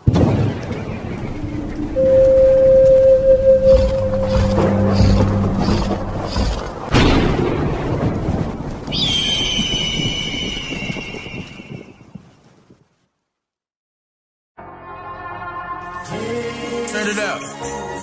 Turn it up.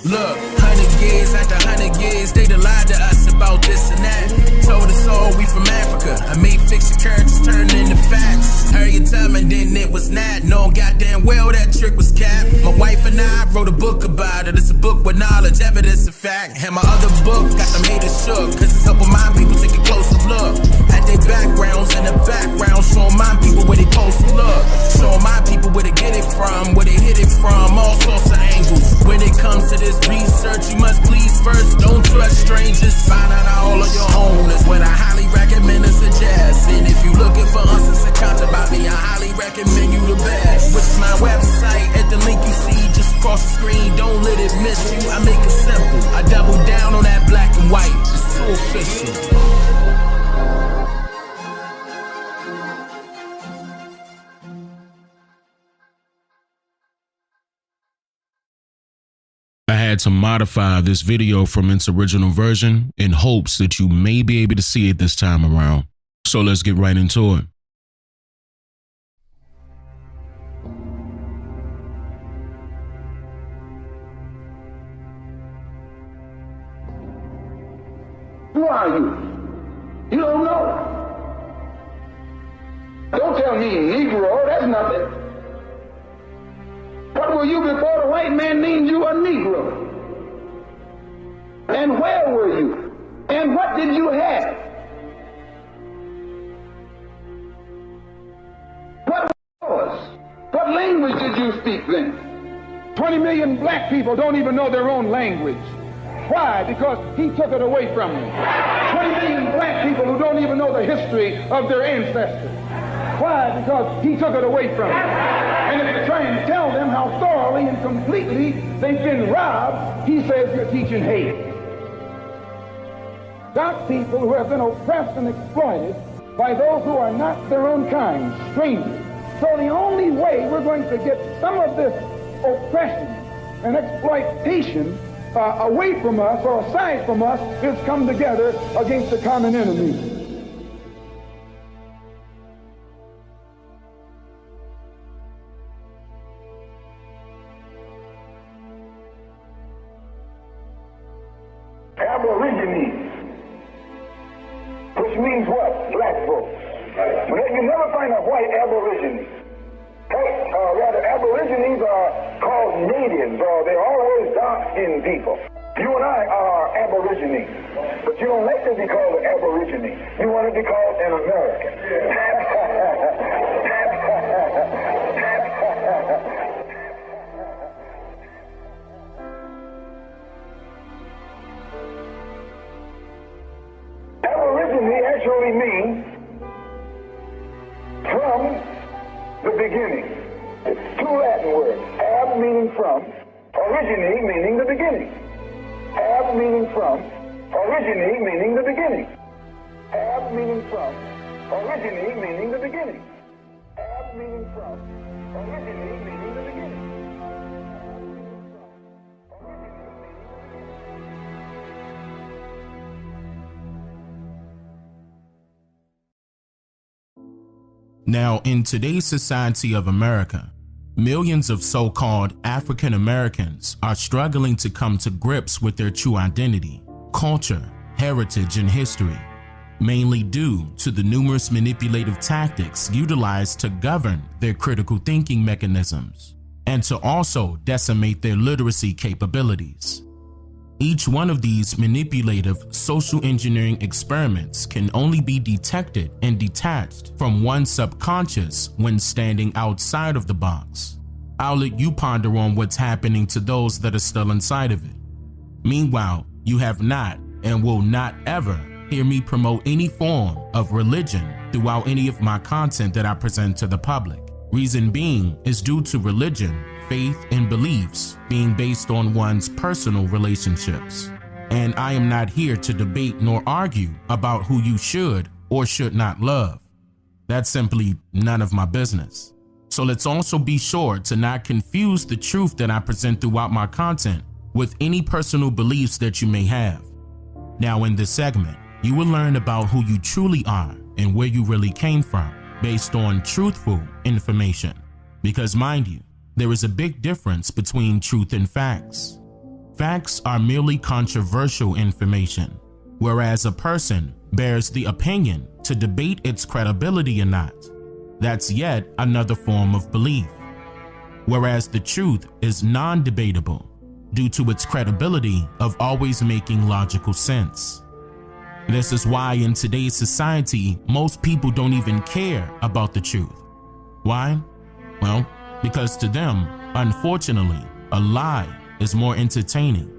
Look, 100 years after 100 years, they done lied to us about this and that. Told us all we from Africa. I made fiction characters turn into facts. Heard you tell me then it was not. Knowing goddamn well that trick was capped. My wife and I wrote a book about it. It's a book with knowledge, evidence, and fact. And my other book got them haters shook, cause it's helping my people take a closer look at their backgrounds and the background, showing my people where they supposed to look. Showing my people where they get it from, where they hit it from, all sorts of angles. When it comes to this research, you must please first don't trust strangers. Find out all of your own is what I highly recommend and suggest. And if you're looking for answers and content about me, I highly recommend you the best. Which is my website at the link you see just across the screen. Don't let it miss you. I make it simple. I double down on that black and white. It's too official. I had to modify this video from its original version in hopes that you may be able to see it this time around. So let's get right into it. Who are you? You don't know. Don't tell me Negro, that's nothing. What were you before the white man named you a Negro? And where were you? And what did you have? What was yours? What language did you speak then? 20 million black people don't even know their own language. Why? Because he took it away from them. 20 million black people who don't even know the history of their ancestors. Why? Because he took it away from them. And if you try and tell them how thoroughly and completely they've been robbed, he says you're teaching hate. Got people who have been oppressed and exploited by those who are not their own kind, strangers. So the only way we're going to get some of this oppression and exploitation away from us or aside from us is come together against the common enemy. Aborigines, which means what? Black folks. You never find a white aborigine. Rather, aborigines are called natives, or they're always dark-skinned people. You and I are aborigines, but you don't like to be called an aborigine. You want to be called an American. Aborigine actually means from the beginning. It's two Latin words. Ab meaning from, origine meaning the beginning. Ab meaning from, origine meaning the beginning. Ab meaning from, origine meaning the beginning. Ab meaning from, origine meaning the beginning. Now, in today's society of America, millions of so-called African Americans are struggling to come to grips with their true identity, culture, heritage, and history, mainly due to the numerous manipulative tactics utilized to govern their critical thinking mechanisms and to also decimate their literacy capabilities. Each one of these manipulative social engineering experiments can only be detected and detached from one's subconscious when standing outside of the box. I'll let you ponder on what's happening to those that are still inside of it. Meanwhile, you have not and will not ever hear me promote any form of religion throughout any of my content that I present to the public. Reason being is due to religion, faith, and beliefs being based on one's personal relationships. And I am not here to debate nor argue about who you should or should not love. That's simply none of my business. So let's also be sure to not confuse the truth that I present throughout my content with any personal beliefs that you may have. Now in this segment, you will learn about who you truly are and where you really came from based on truthful information. Because mind you, there is a big difference between truth and facts. Facts are merely controversial information, whereas a person bears the opinion to debate its credibility or not. That's yet another form of belief. Whereas the truth is non-debatable due to its credibility of always making logical sense. This is why in today's society, most people don't even care about the truth. Why? Well, because to them, unfortunately, a lie is more entertaining.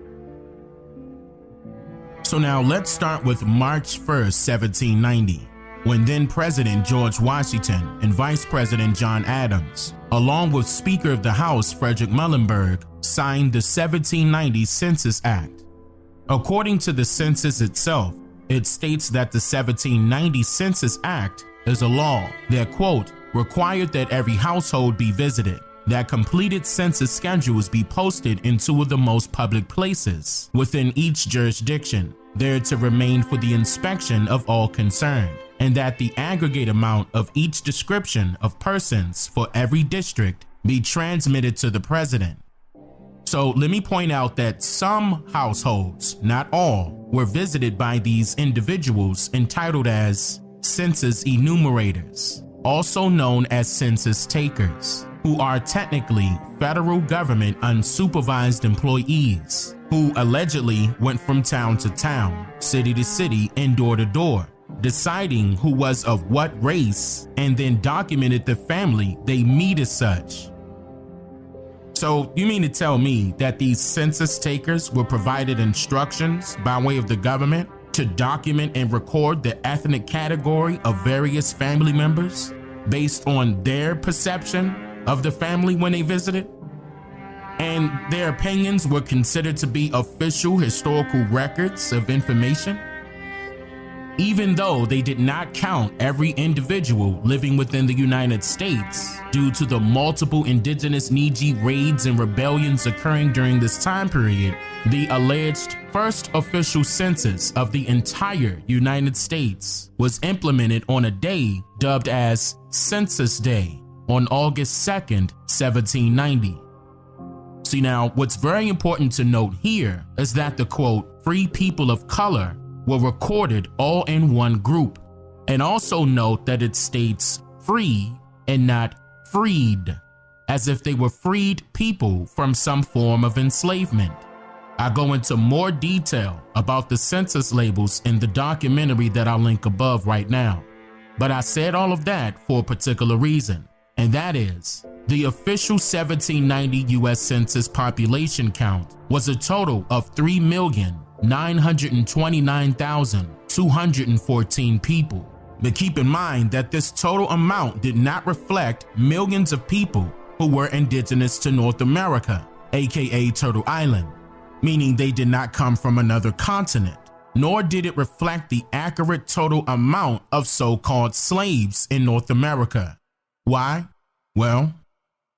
So now let's start with March 1st, 1790, when then President George Washington and Vice President John Adams, along with Speaker of the House Frederick Muhlenberg, signed the 1790 Census Act. According to the census itself, it states that the 1790 Census Act is a law that, quote, required that every household be visited, that completed census schedules be posted in 2 of the most public places within each jurisdiction, there to remain for the inspection of all concerned, and that the aggregate amount of each description of persons for every district be transmitted to the president. So let me point out that some households, not all, were visited by these individuals entitled as census enumerators, also known as census takers, who are technically federal government unsupervised employees who allegedly went from town to town, city to city, and door to door, deciding who was of what race and then documented the family they meet as such. So you mean to tell me that these census takers were provided instructions by way of the government to document and record the ethnic category of various family members based on their perception of the family when they visited? And their opinions were considered to be official historical records of information? Even though they did not count every individual living within the United States due to the multiple indigenous Negroes raids and rebellions occurring during this time period, the alleged first official census of the entire United States was implemented on a day dubbed as Census Day on August 2nd, 1790. See now, what's very important to note here is that the quote, free people of color were recorded all in one group, and also note that it states free and not freed, as if they were freed people from some form of enslavement. I go into more detail about the census labels in the documentary that I'll link above right now, but I said all of that for a particular reason, and that is the official 1790 U.S. Census population count was a total of 3,929,214 people. But keep in mind that this total amount did not reflect millions of people who were indigenous to North America, aka Turtle Island, meaning they did not come from another continent, nor did it reflect the accurate total amount of so-called slaves in North America. Why? Well,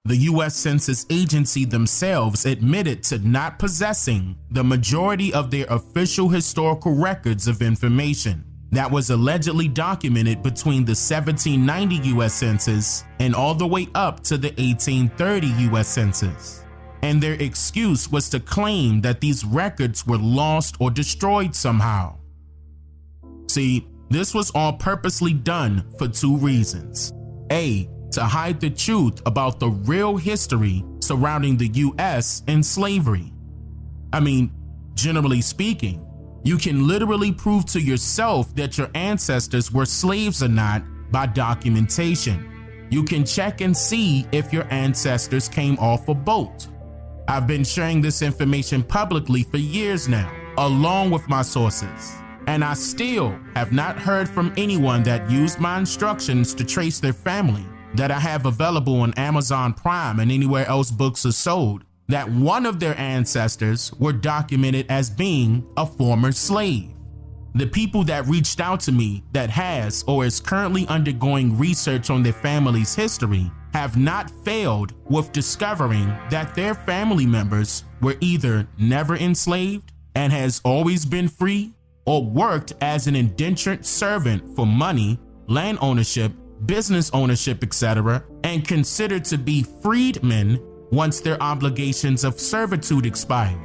the U.S. Census Agency themselves admitted to not possessing the majority of their official historical records of information that was allegedly documented between the 1790 U.S. Census and all the way up to the 1830 U.S. Census. And their excuse was to claim that these records were lost or destroyed somehow. See, this was all purposely done for 2 reasons. A, to hide the truth about the real history surrounding the U.S. and slavery. I mean, generally speaking, you can literally prove to yourself that your ancestors were slaves or not by documentation. You can check and see if your ancestors came off a boat. I've been sharing this information publicly for years now, along with my sources. And I still have not heard from anyone that used my instructions to trace their family that I have available on Amazon Prime and anywhere else books are sold, that one of their ancestors were documented as being a former slave. The people that reached out to me that has or is currently undergoing research on their family's history have not failed with discovering that their family members were either never enslaved and has always been free, or worked as an indentured servant for money, land ownership, business ownership, etc., and considered to be freedmen once their obligations of servitude expired.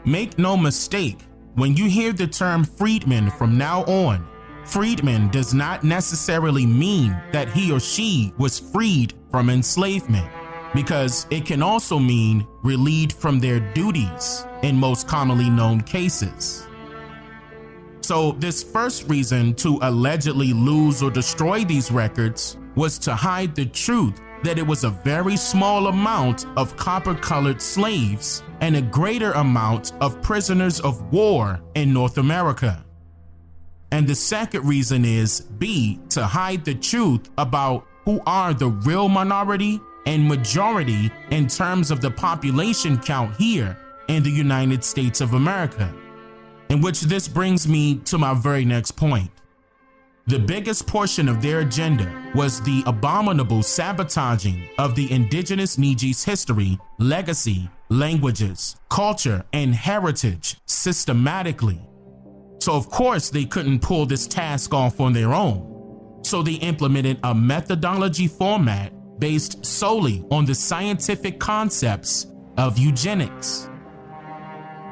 Make no mistake, when you hear the term freedman from now on, freedman does not necessarily mean that he or she was freed from enslavement, because it can also mean relieved from their duties in most commonly known cases. So this first reason to allegedly lose or destroy these records was to hide the truth that it was a very small amount of copper-colored slaves and a greater amount of prisoners of war in North America. And the second reason is B, to hide the truth about who are the real minority and majority in terms of the population count here in the United States of America. In which this brings me to my very next point. The biggest portion of their agenda was the abominable sabotaging of the indigenous Negroes' history, legacy, languages, culture, and heritage systematically. So of course they couldn't pull this task off on their own. So they implemented a methodology format based solely on the scientific concepts of eugenics.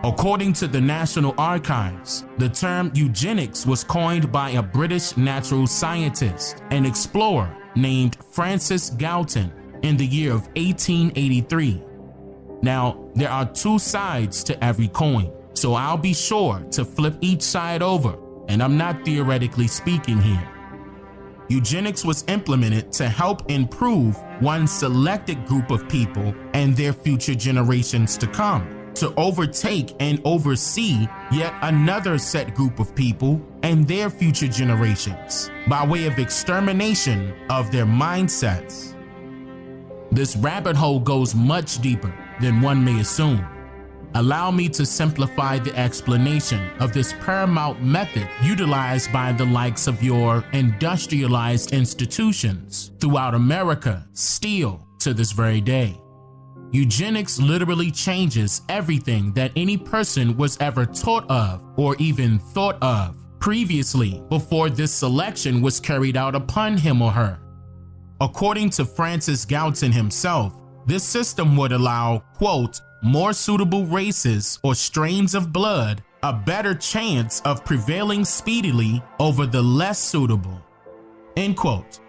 According to the National Archives, the term eugenics was coined by a British natural scientist and explorer named Francis Galton in the year of 1883. Now, there are two sides to every coin, so I'll be sure to flip each side over, and I'm not theoretically speaking here. Eugenics was implemented to help improve one selected group of people and their future generations to come, to overtake and oversee yet another set group of people and their future generations by way of extermination of their mindsets. This rabbit hole goes much deeper than one may assume. Allow me to simplify the explanation of this paramount method utilized by the likes of your industrialized institutions throughout America still to this very day. Eugenics literally changes everything that any person was ever taught of or even thought of previously before this selection was carried out upon him or her. According to Francis Galton himself, this system would allow, quote, more suitable races or strains of blood a better chance of prevailing speedily over the less suitable, end quote.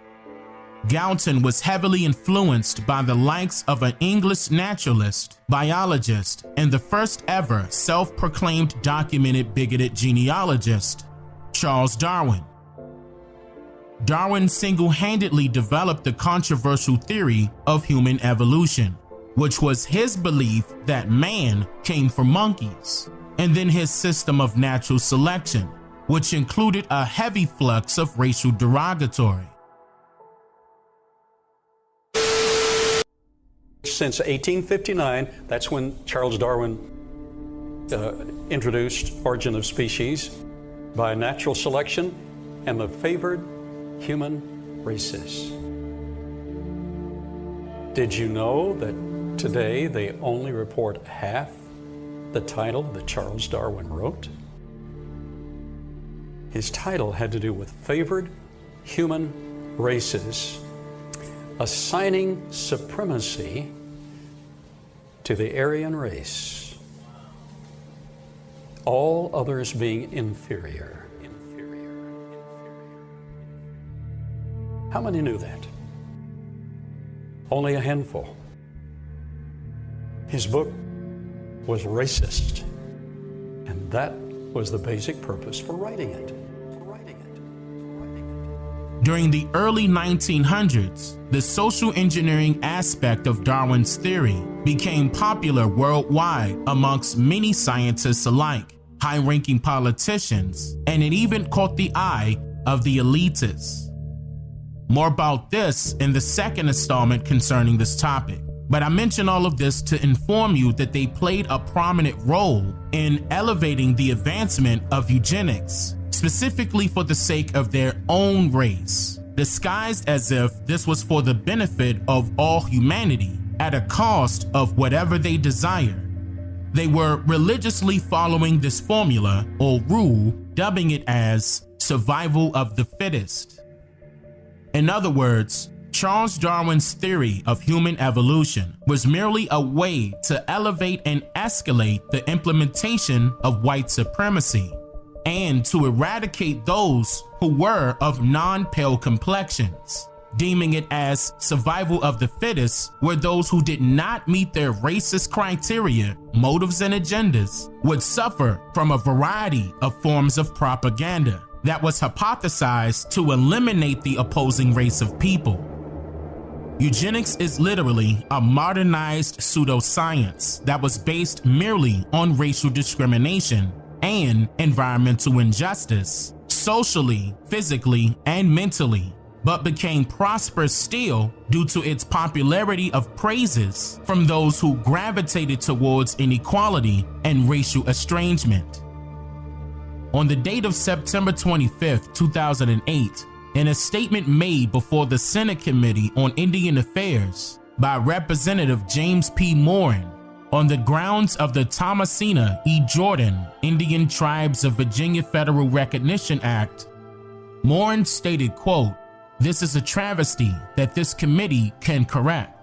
Galton was heavily influenced by the likes of an English naturalist, biologist, and the first ever self-proclaimed documented bigoted genealogist, Charles Darwin. Darwin single-handedly developed the controversial theory of human evolution, which was his belief that man came from monkeys, and then his system of natural selection, which included a heavy flux of racial derogatory. Since 1859, that's when Charles Darwin introduced Origin of Species by natural selection and the favored human races. Did you know that today they only report half the title that Charles Darwin wrote? His title had to do with favored human races, assigning supremacy to the Aryan race, all others being inferior. How many knew that? Only a handful. His book was racist, and that was the basic purpose for writing it. During the early 1900s, the social engineering aspect of Darwin's theory became popular worldwide amongst many scientists alike, high-ranking politicians, and it even caught the eye of the elitists. More about this in the second installment concerning this topic. But I mention all of this to inform you that they played a prominent role in elevating the advancement of eugenics, specifically for the sake of their own race, disguised as if this was for the benefit of all humanity at a cost of whatever they desire. They were religiously following this formula or rule, dubbing it as survival of the fittest. In other words, Charles Darwin's theory of human evolution was merely a way to elevate and escalate the implementation of white supremacy and to eradicate those who were of non-pale complexions, deeming it as survival of the fittest, where those who did not meet their racist criteria, motives, and agendas would suffer from a variety of forms of propaganda that was hypothesized to eliminate the opposing race of people. Eugenics is literally a modernized pseudoscience that was based merely on racial discrimination and environmental injustice, socially, physically, and mentally, but became prosperous still due to its popularity of praises from those who gravitated towards inequality and racial estrangement. On the date of September 25, 2008, in a statement made before the Senate Committee on Indian Affairs by Representative James P. Moran on the grounds of the Thomasina E. Jordan Indian Tribes of Virginia Federal Recognition Act, Moran stated, quote, "This is a travesty that this committee can correct.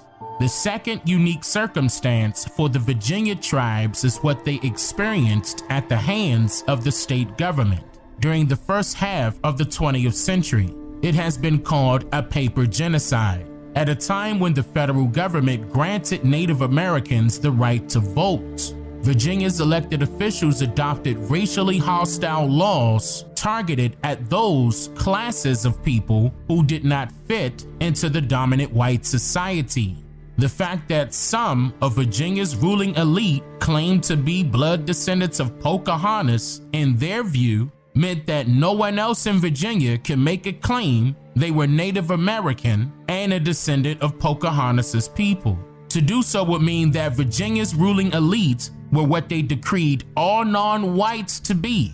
The second unique circumstance for the Virginia tribes is what they experienced at the hands of the state government during the first half of the 20th century. It has been called a paper genocide, at a time when the federal government granted Native Americans the right to vote. Virginia's elected officials adopted racially hostile laws targeted at those classes of people who did not fit into the dominant white society. The fact that some of Virginia's ruling elite claimed to be blood descendants of Pocahontas, in their view, meant that no one else in Virginia can make a claim they were Native American and a descendant of Pocahontas's people. To do so would mean that Virginia's ruling elite were what they decreed all non-whites to be,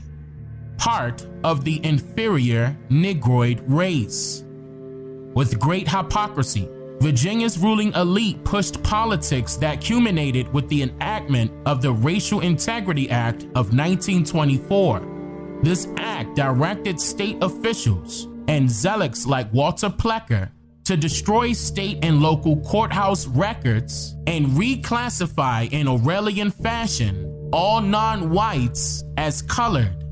part of the inferior Negroid race. With great hypocrisy, Virginia's ruling elite pushed politics that culminated with the enactment of the Racial Integrity Act of 1924. This act directed state officials and zealots like Walter Plecker to destroy state and local courthouse records and reclassify in Orwellian fashion all non-whites as colored.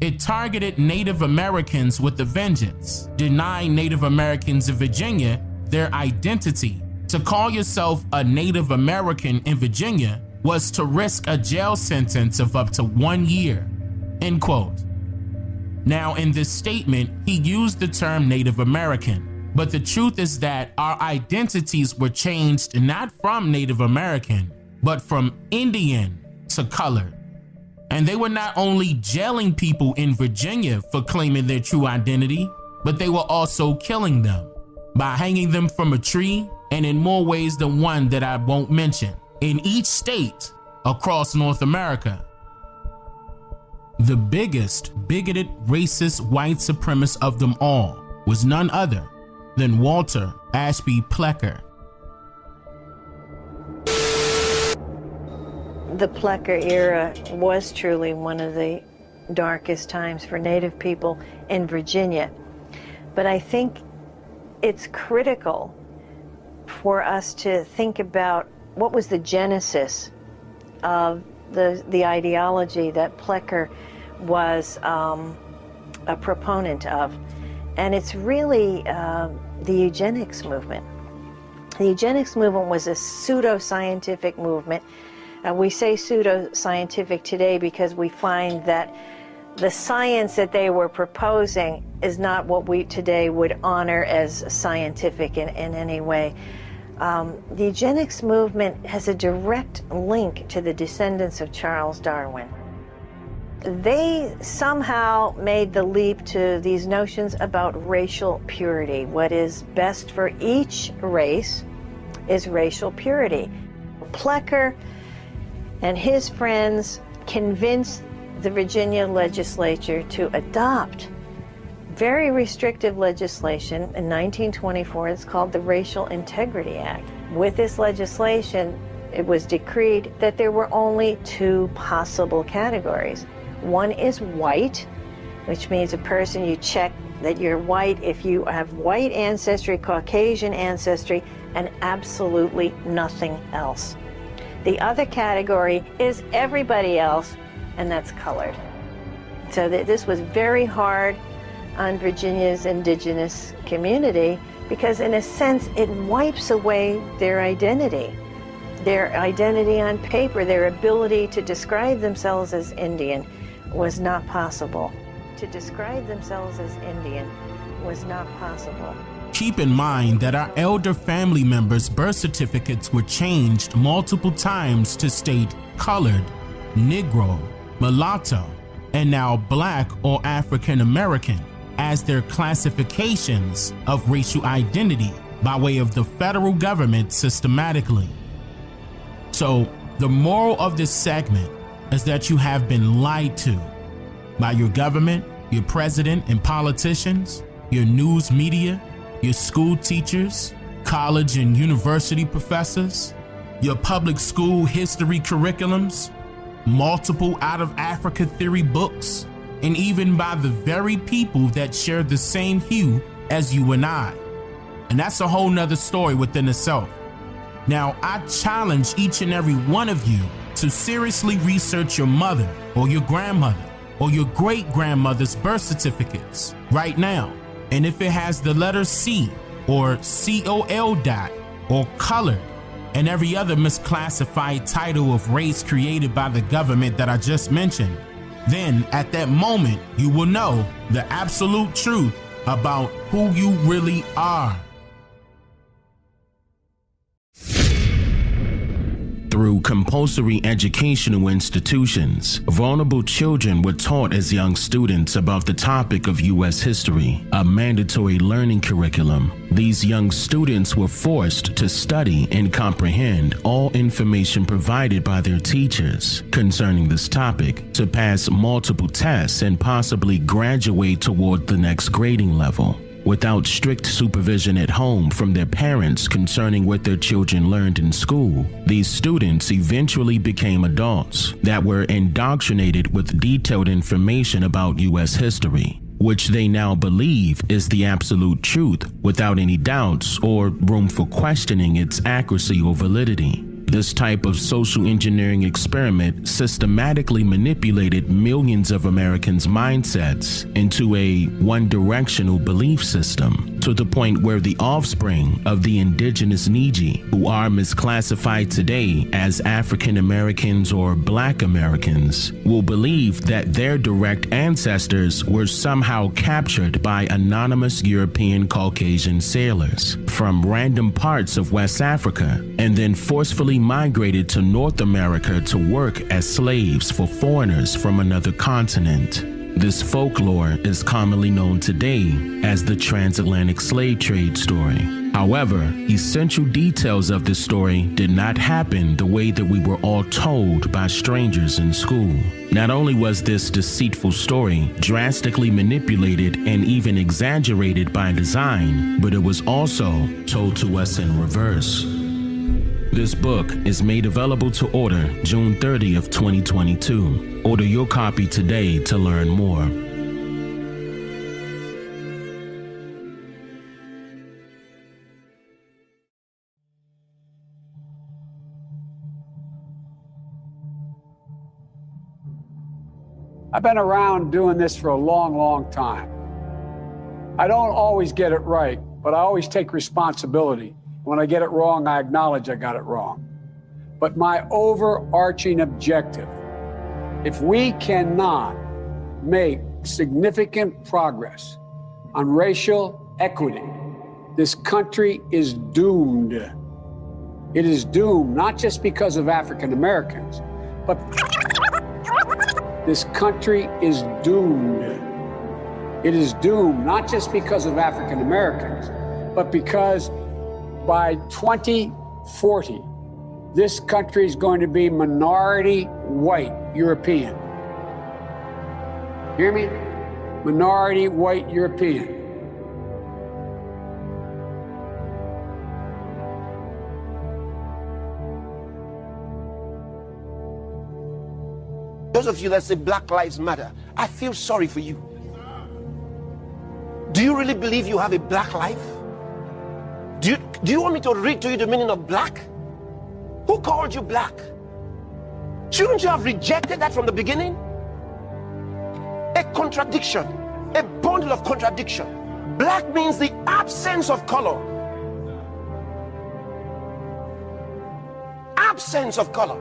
It targeted Native Americans with a vengeance, denying Native Americans in Virginia their identity. To call yourself a Native American in Virginia was to risk a jail sentence of up to 1 year. End quote. Now, in this statement, he used the term Native American, but the truth is that our identities were changed not from Native American, but from Indian to colored. And they were not only jailing people in Virginia for claiming their true identity, but they were also killing them by hanging them from a tree, and in more ways than one that I won't mention, in each state across North America. The biggest bigoted racist white supremacist of them all was none other than Walter Ashby Plecker. The Plecker era was truly one of the darkest times for Native people in Virginia. But I think it's critical for us to think about what was the genesis of the ideology that Plecker was a proponent of. And it's really the eugenics movement. The eugenics movement was a pseudo-scientific movement. We say pseudo-scientific today because we find that the science that they were proposing is not what we today would honor as scientific in any way. The eugenics movement has a direct link to the descendants of Charles Darwin. They somehow made the leap to these notions about racial purity. What is best for each race is racial purity. Plecker and his friends convinced the Virginia legislature to adopt very restrictive legislation in 1924. It's called the Racial Integrity Act. With this legislation, it was decreed that there were only two possible categories. One is white, which means a person, you check that you're white if you have white ancestry, Caucasian ancestry, and absolutely nothing else. The other category is everybody else, and that's colored. So this was very hard on Virginia's indigenous community because, in a sense, it wipes away their identity on paper. Their ability to describe themselves as Indian was not possible. To describe themselves as Indian was not possible. Keep in mind that our elder family members' birth certificates were changed multiple times to state colored, Negro, mulatto, and now Black or African American as their classifications of racial identity by way of the federal government systematically. So the moral of this segment is that you have been lied to by your government, your president and politicians, your news media, your school teachers, college and university professors, your public school history curriculums, multiple out of Africa theory books, and even by the very people that share the same hue as you and I. And that's a whole nother story within itself. Now, I challenge each and every one of you to seriously research your mother or your grandmother or your great-grandmother's birth certificates right now. And if it has the letter C or COL dot or colored and every other misclassified title of race created by the government that I just mentioned, then at that moment, you will know the absolute truth about who you really are. Through compulsory educational institutions, vulnerable children were taught as young students about the topic of U.S. history, a mandatory learning curriculum. These young students were forced to study and comprehend all information provided by their teachers concerning this topic, to pass multiple tests and possibly graduate toward the next grading level. Without strict supervision at home from their parents concerning what their children learned in school, these students eventually became adults that were indoctrinated with detailed information about U.S. history, which they now believe is the absolute truth without any doubts or room for questioning its accuracy or validity. This type of social engineering experiment systematically manipulated millions of Americans' mindsets into a one-directional belief system, to the point where the offspring of the indigenous Negroes, who are misclassified today as African Americans or Black Americans, will believe that their direct ancestors were somehow captured by anonymous European Caucasian sailors from random parts of West Africa and then forcefully migrated to North America to work as slaves for foreigners from another continent. This folklore is commonly known today as the transatlantic slave trade story. However, essential details of this story did not happen the way that we were all told by strangers in school. Not only was this deceitful story drastically manipulated and even exaggerated by design, but it was also told to us in reverse. This book is made available to order June 30th, 2022. Order your copy today to learn more. I've been around doing this for a long, long time. I don't always get it right, but I always take responsibility. When I get it wrong, I acknowledge I got it wrong. But my overarching objective, if we cannot make significant progress on racial equity, this country is doomed. It is doomed, not just because of African Americans, but this country is doomed. It is doomed, not just because of African Americans, but because by 2040, this country is going to be minority white European. Hear me? minority white European. Those of you that say Black Lives Matter, I feel sorry for you. Do you really believe you have a black life? Do you want me to read to you the meaning of black? Who called you black? Shouldn't you have rejected that from the beginning? A contradiction, a bundle of contradiction. Black means the absence of color. Absence of color.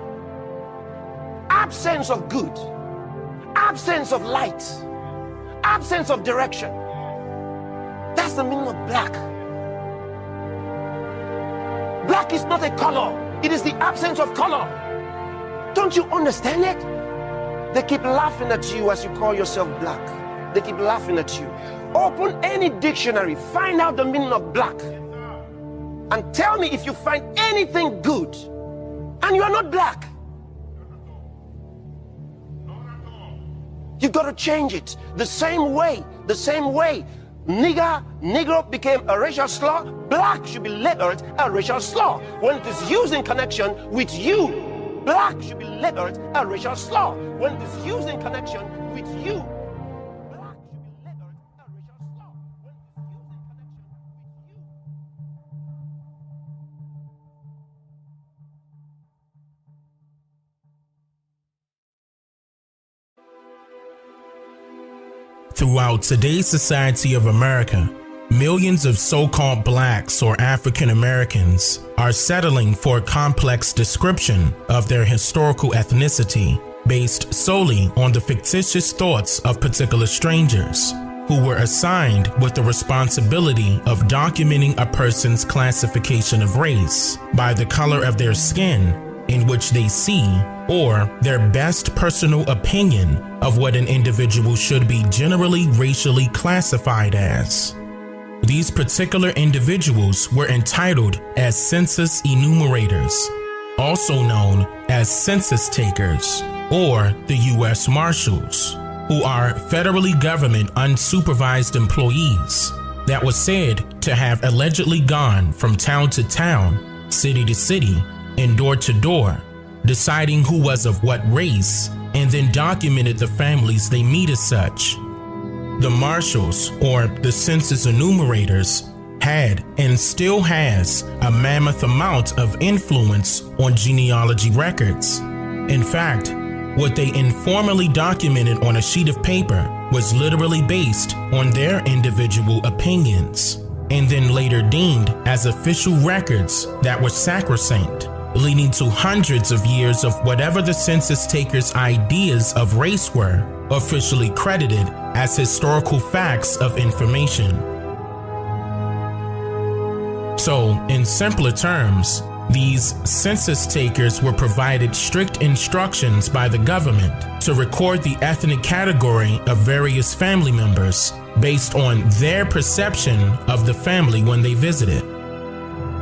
Absence of good. Absence of light. Absence of direction. That's the meaning of black. Black is not a color. It is the absence of color. Don't you understand it? They keep laughing at you as you call yourself black. They keep laughing at you. Open any dictionary, find out the meaning of black, and tell me if you find anything good. And you are not black. You've got to change it. The same way Negro became a racial slur, black should be labeled a racial slur. When it is used in connection with you, black should be labeled a racial slur. When it is used in connection with you, black should be labeled a racial slur. When it is used in connection with you. Throughout today's society of America, millions of so-called blacks or African Americans are settling for a complex description of their historical ethnicity based solely on the fictitious thoughts of particular strangers who were assigned with the responsibility of documenting a person's classification of race by the color of their skin in which they see, or their best personal opinion of what an individual should be generally racially classified as. These particular individuals were entitled as census enumerators, also known as census takers, or the U.S. Marshals, who are federally government unsupervised employees that was said to have allegedly gone from town to town, city to city, and door to door, deciding who was of what race, and then documented the families they meet as such. The Marshals, or the census enumerators, had and still has a mammoth amount of influence on genealogy records. In fact, what they informally documented on a sheet of paper was literally based on their individual opinions, and then later deemed as official records that were sacrosanct, leading to hundreds of years of whatever the census takers' ideas of race were officially credited as historical facts of information. So, in simpler terms, these census takers were provided strict instructions by the government to record the ethnic category of various family members based on their perception of the family when they visited.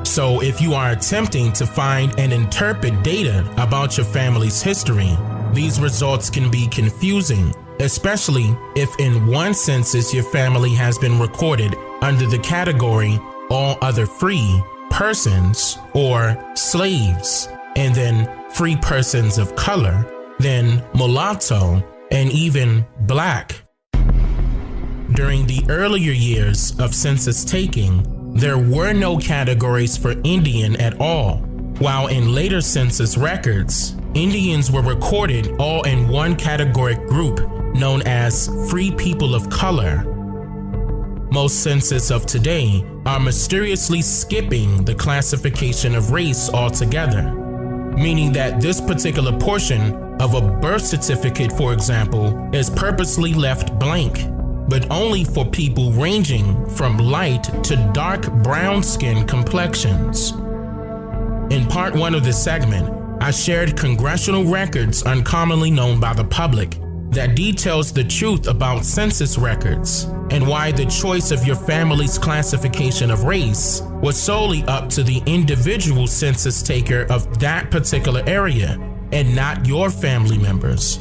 So if you are attempting to find and interpret data about your family's history, these results can be confusing, especially if in one census your family has been recorded under the category all other free persons or slaves, and then free persons of color, then mulatto, and even black. During the earlier years of census taking, there were no categories for Indian at all, while in later census records, Indians were recorded all in one categoric group known as Free People of Color. Most censuses of today are mysteriously skipping the classification of race altogether, meaning that this particular portion of a birth certificate, for example, is purposely left blank, but only for people ranging from light to dark brown skin complexions. In part 1 of this segment, I shared congressional records uncommonly known by the public that details the truth about census records and why the choice of your family's classification of race was solely up to the individual census taker of that particular area and not your family members.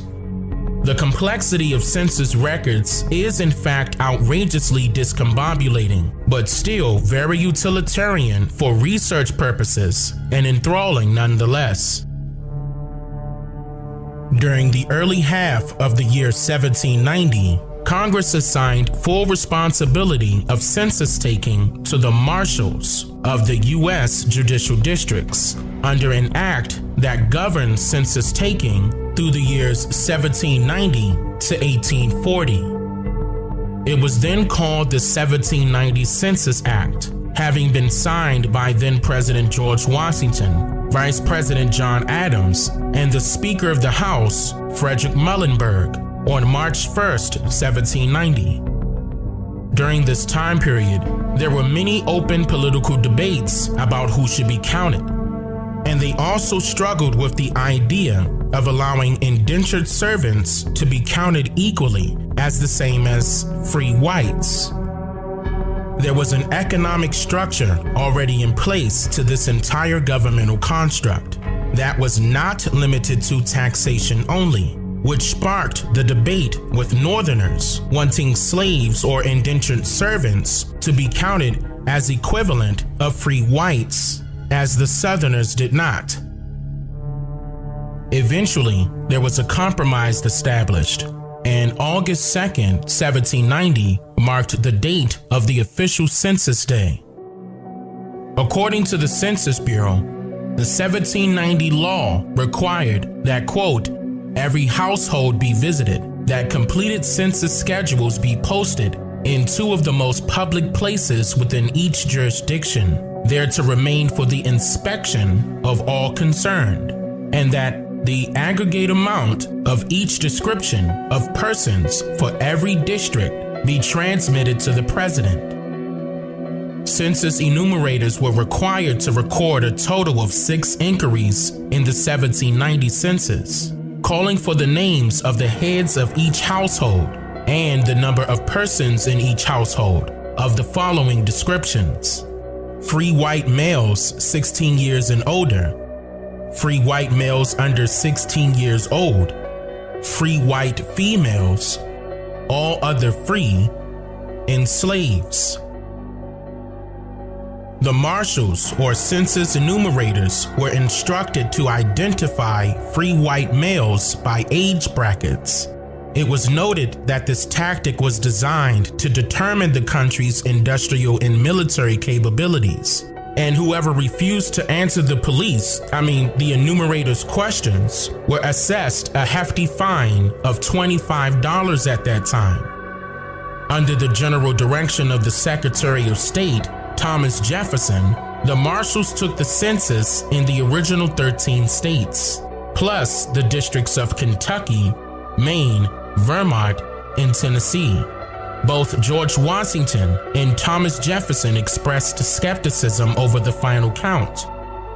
The complexity of census records is in fact outrageously discombobulating, but still very utilitarian for research purposes and enthralling nonetheless. During the early half of the year 1790, Congress assigned full responsibility of census taking to the marshals of the U.S. judicial districts under an act that governed census taking through the years 1790 to 1840. It was then called the 1790 Census Act, having been signed by then President George Washington, Vice President John Adams, and the Speaker of the House, Frederick Muhlenberg, on March 1st, 1790. During this time period, there were many open political debates about who should be counted, and they also struggled with the idea of allowing indentured servants to be counted equally as the same as free whites. There was an economic structure already in place to this entire governmental construct that was not limited to taxation only, which sparked the debate with Northerners wanting slaves or indentured servants to be counted as equivalent of free whites, as the Southerners did not. Eventually, there was a compromise established, and August 2nd, 1790 marked the date of the official census day. According to the Census Bureau, the 1790 law required that, quote, every household be visited, that completed census schedules be posted in 2 of the most public places within each jurisdiction, there to remain for the inspection of all concerned, and that the aggregate amount of each description of persons for every district be transmitted to the president. Census enumerators were required to record a total of 6 inquiries in the 1790 census, calling for the names of the heads of each household and the number of persons in each household of the following descriptions: free white males 16 years and older, free white males under 16 years old, free white females, all other free, and slaves. The marshals or census enumerators were instructed to identify free white males by age brackets. It was noted that this tactic was designed to determine the country's industrial and military capabilities, and whoever refused to answer the the enumerators' questions, were assessed a hefty fine of $25 at that time. Under the general direction of the Secretary of State, Thomas Jefferson, the marshals took the census in the original 13 states, plus the districts of Kentucky, Maine, Vermont, and Tennessee. Both George Washington and Thomas Jefferson expressed skepticism over the final count,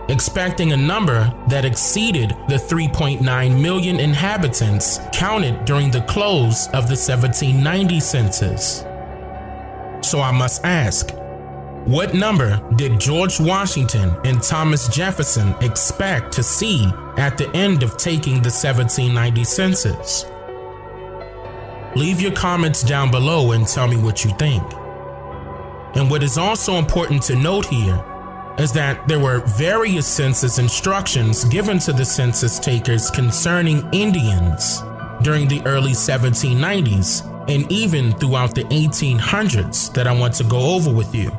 expecting a number that exceeded the 3.9 million inhabitants counted during the close of the 1790 census. So I must ask, what number did George Washington and Thomas Jefferson expect to see at the end of taking the 1790 census? Leave your comments down below and tell me what you think. And what is also important to note here is that there were various census instructions given to the census takers concerning Indians during the early 1790s and even throughout the 1800s that I want to go over with you.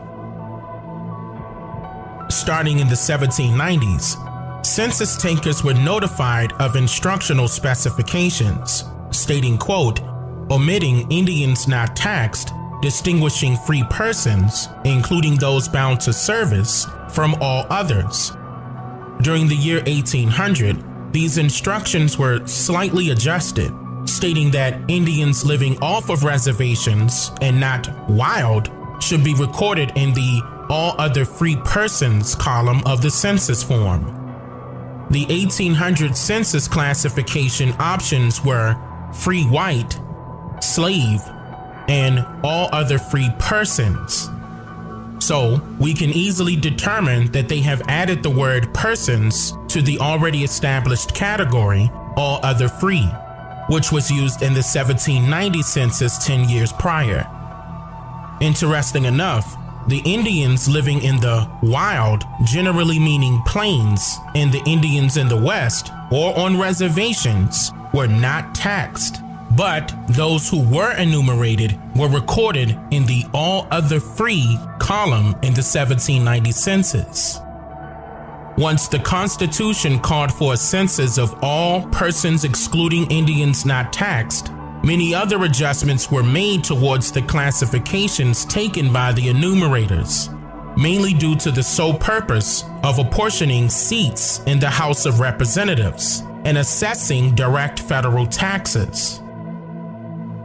Starting in the 1790s, census takers were notified of instructional specifications stating, quote, omitting Indians not taxed, distinguishing free persons, including those bound to service, from all others. During the year 1800, these instructions were slightly adjusted, stating that Indians living off of reservations and not wild should be recorded in the all other free persons column of the census form. The 1800 census classification options were free white, slave, and all other free persons. So we can easily determine that they have added the word persons to the already established category, all other free, which was used in the 1790 census 10 years prior. Interesting enough, the Indians living in the wild, generally meaning plains, and the Indians in the West or on reservations were not taxed, but those who were enumerated were recorded in the all other free column in the 1790 census. Once the Constitution called for a census of all persons excluding Indians not taxed, many other adjustments were made towards the classifications taken by the enumerators, mainly due to the sole purpose of apportioning seats in the House of Representatives and assessing direct federal taxes.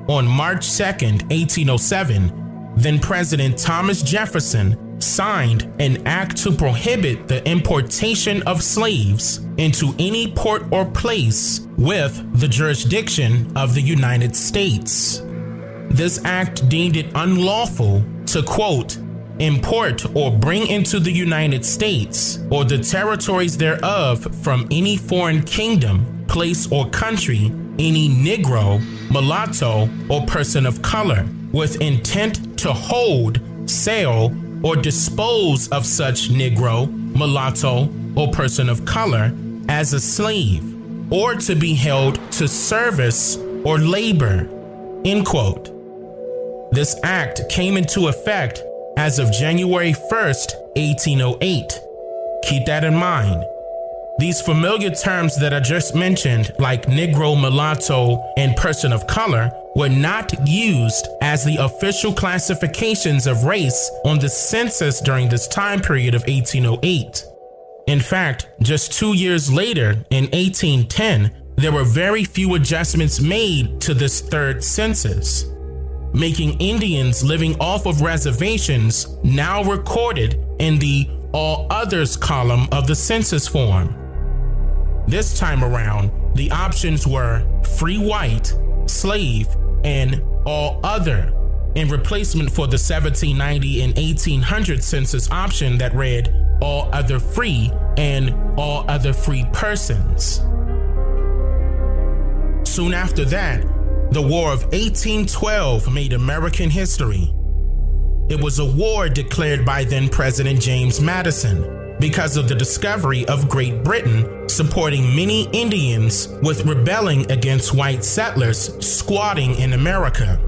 On March 2, 1807, then President Thomas Jefferson signed an act to prohibit the importation of slaves into any port or place with the jurisdiction of the United States. This act deemed it unlawful to, quote, import or bring into the United States or the territories thereof from any foreign kingdom, place, or country any Negro, mulatto, or person of color with intent to hold, sell, or dispose of such Negro, mulatto, or person of color as a slave, or to be held to service or labor, end quote. This act came into effect as of January 1st, 1808. Keep that in mind. These familiar terms that I just mentioned, like Negro, mulatto, and person of color, were not used as the official classifications of race on the census during this time period of 1808. In fact, just 2 years later, in 1810, there were very few adjustments made to this third census, making Indians living off of reservations now recorded in the All Others column of the census form. This time around, the options were free white, slave, and all other, in replacement for the 1790 and 1800 census option that read all other free and all other free persons. Soon after that, the War of 1812 made American history. It was a war declared by then President James Madison because of the discovery of Great Britain supporting many Indians with rebelling against white settlers squatting in America.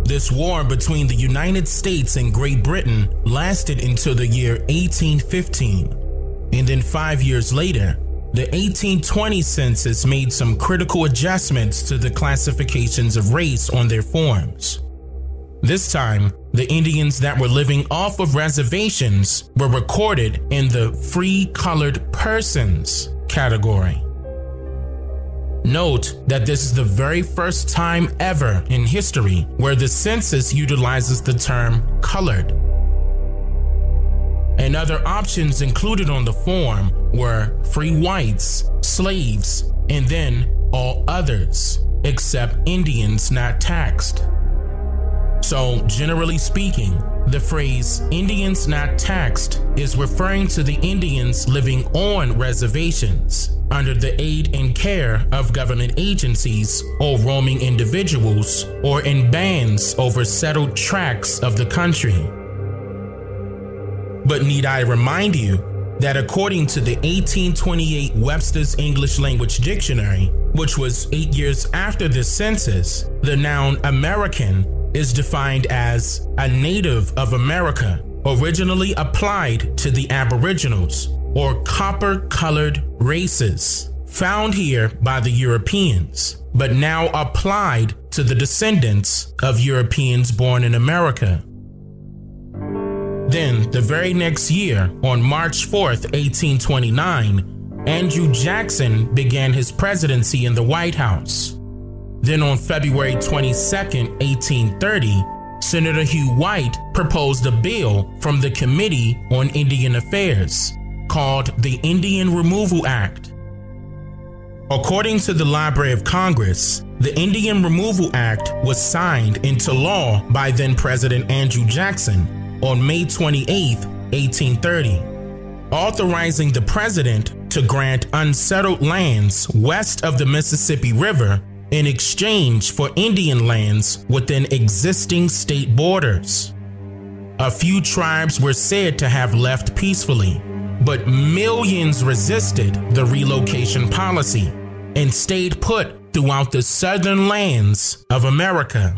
This war between the United States and Great Britain lasted until the year 1815, and then 5 years later, the 1820 census made some critical adjustments to the classifications of race on their forms. This time, the Indians that were living off of reservations were recorded in the free colored persons category. Note that this is the very first time ever in history where the census utilizes the term colored. And other options included on the form were free whites, slaves, and then all others, except Indians not taxed. So, generally speaking, the phrase Indians not taxed is referring to the Indians living on reservations under the aid and care of government agencies or roaming individuals or in bands over settled tracts of the country. But need I remind you that according to the 1828 Webster's English Language Dictionary, which was 8 years after the census, the noun American is defined as a native of America, originally applied to the Aboriginals or copper-colored races found here by the Europeans, but now applied to the descendants of Europeans born in America. Then, the very next year, on March 4th, 1829, Andrew Jackson began his presidency in the White House. Then on February 22nd, 1830, Senator Hugh White proposed a bill from the Committee on Indian Affairs called the Indian Removal Act. According to the Library of Congress, the Indian Removal Act was signed into law by then President Andrew Jackson on May 28, 1830, authorizing the president to grant unsettled lands west of the Mississippi River in exchange for Indian lands within existing state borders. A few tribes were said to have left peacefully, but millions resisted the relocation policy and stayed put throughout the southern lands of America.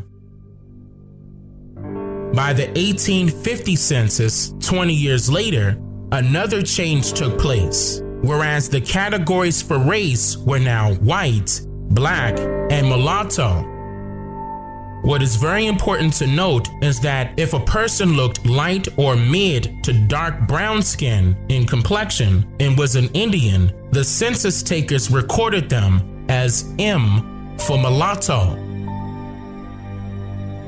By the 1850 census, 20 years later, another change took place, whereas the categories for race were now white, black, and mulatto. What is very important to note is that if a person looked light or mid to dark brown skin in complexion and was an Indian, the census takers recorded them as M for mulatto.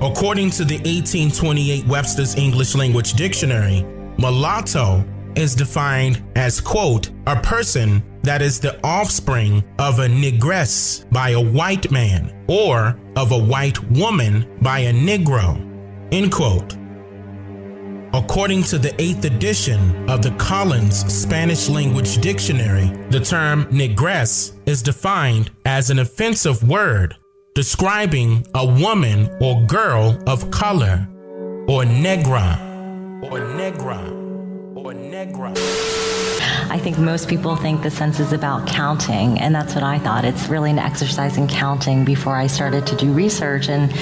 According to the 1828 Webster's English Language Dictionary, mulatto is defined as, quote, a person that is the offspring of a negress by a white man or of a white woman by a Negro, end quote. According to the 8th edition of the Collins Spanish Language Dictionary, the term negress is defined as an offensive word describing a woman or girl of color, or negra, or negra, or negra. I think most people think the census is about counting, and that's what I thought. It's really an exercise in counting before I started to do research. And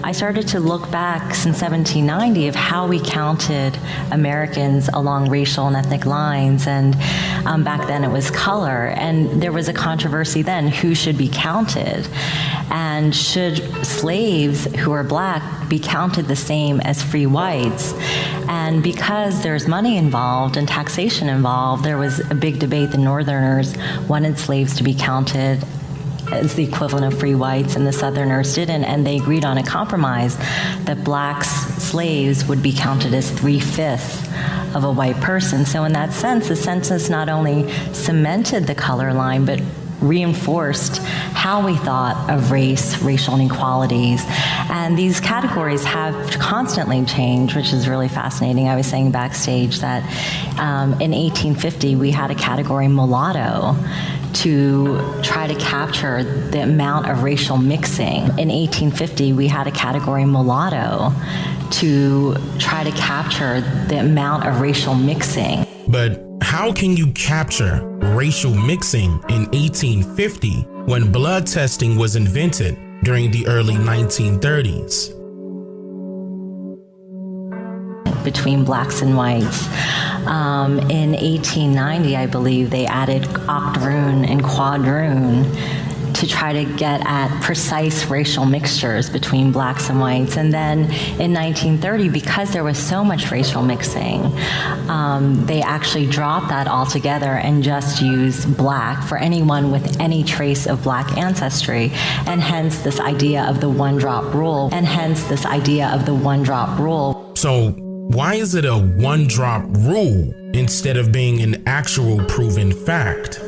I started to look back since 1790 of how we counted Americans along racial and ethnic lines. And back then it was color. And there was a controversy then, who should be counted? And should slaves who are black be counted the same as free whites? And because there's money involved and taxation involved, there was a big debate. The Northerners wanted slaves to be counted as the equivalent of free whites, and the Southerners didn't, and they agreed on a compromise that blacks slaves would be counted as 3/5 of a white person. So in that sense, the census not only cemented the color line, but reinforced how we thought of race, racial inequalities. And these categories have constantly changed, which is really fascinating. I was saying backstage that in 1850, we had a category mulatto to try to capture the amount of racial mixing. In 1850, we had a category mulatto to try to capture the amount of racial mixing. But how can you capture racial mixing in 1850 when blood testing was invented during the early 1930s? Between blacks and whites. In 1890, I believe, they added octoroon and quadroon to try to get at precise racial mixtures between blacks and whites. And then in 1930, because there was so much racial mixing, they actually dropped that altogether and just used black for anyone with any trace of black ancestry, and hence this idea of the one-drop rule. So why is it a one-drop rule instead of being an actual proven fact?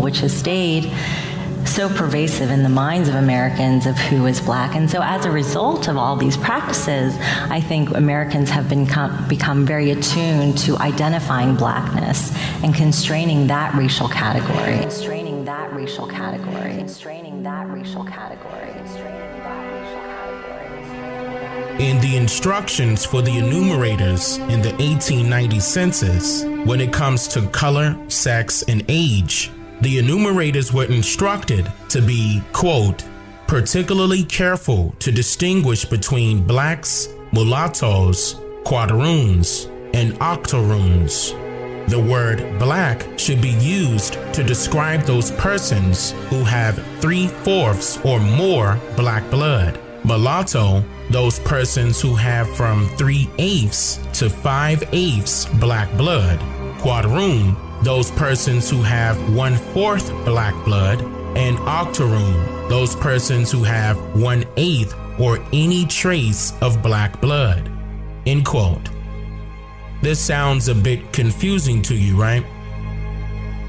Which has stayed so pervasive in the minds of Americans of who is black. And so as a result of all these practices, I think Americans have become very attuned to identifying blackness and constraining that racial category. In the instructions for the enumerators in the 1890 census, when it comes to color, sex, and age, the enumerators were instructed to be, quote, particularly careful to distinguish between blacks, mulattoes, quadroons, and octoroons. The word black should be used to describe those persons who have 3/4 or more black blood. Mulatto, those persons who have from 3/8 to 5/8 black blood. Quadroon, those persons who have 1/4 black blood. And octoroon, those persons who have 1/8 or any trace of black blood. End quote. This sounds a bit confusing to you, right?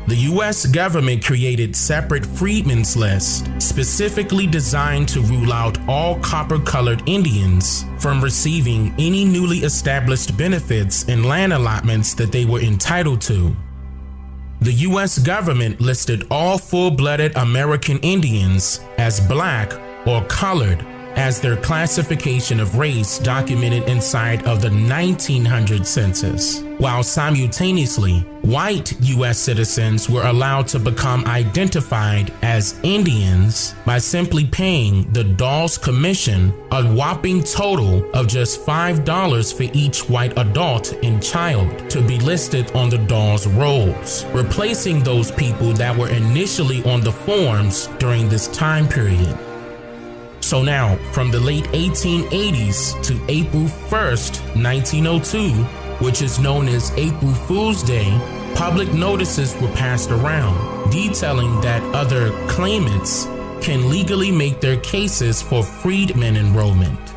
The US government created separate freedmen's lists specifically designed to rule out all copper-colored Indians from receiving any newly established benefits and land allotments that they were entitled to. The US government listed all full-blooded American Indians as black or colored as their classification of race documented inside of the 1900 census, while simultaneously, white US citizens were allowed to become identified as Indians by simply paying the Dawes Commission a whopping total of just $5 for each white adult and child to be listed on the Dawes rolls, replacing those people that were initially on the forms during this time period. So now, from the late 1880s to April 1st, 1902, which is known as April Fool's Day, public notices were passed around detailing that other claimants can legally make their cases for freedmen enrollment.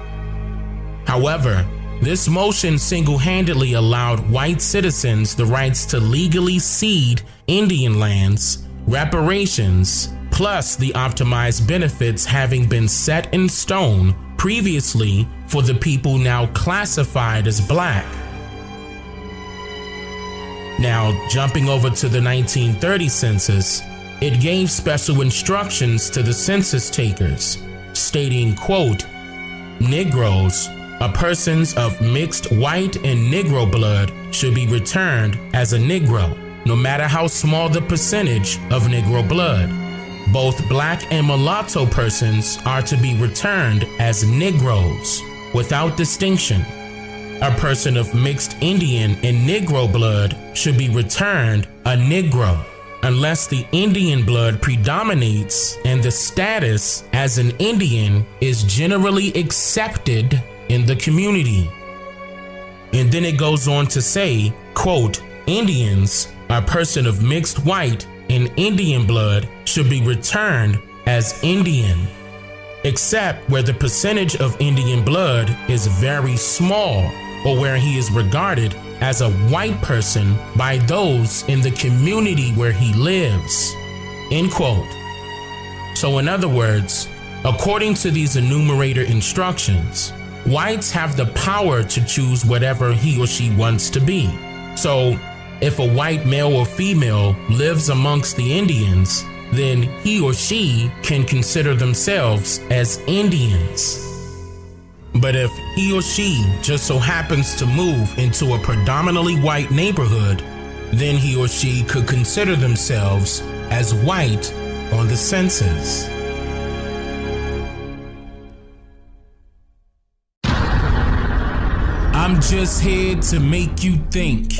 However, this motion single-handedly allowed white citizens the rights to legally cede Indian lands, reparations, plus the optimized benefits having been set in stone previously for the people now classified as black. Now, jumping over to the 1930 census, it gave special instructions to the census takers, stating, quote, Negroes, persons of mixed white and Negro blood, should be returned as a Negro, no matter how small the percentage of Negro blood. Both black and mulatto persons are to be returned as Negroes, without distinction. A person of mixed Indian and Negro blood should be returned a Negro, unless the Indian blood predominates and the status as an Indian is generally accepted in the community. And then it goes on to say, quote, Indians, a person of mixed white and Indian blood, should be returned as Indian, except where the percentage of Indian blood is very small or where he is regarded as a white person by those in the community where he lives, end quote. So in other words, according to these enumerator instructions, whites have the power to choose whatever he or she wants to be. So if a white male or female lives amongst the Indians, then he or she can consider themselves as Indians. But if he or she just so happens to move into a predominantly white neighborhood, then he or she could consider themselves as white on the census. I'm just here to make you think.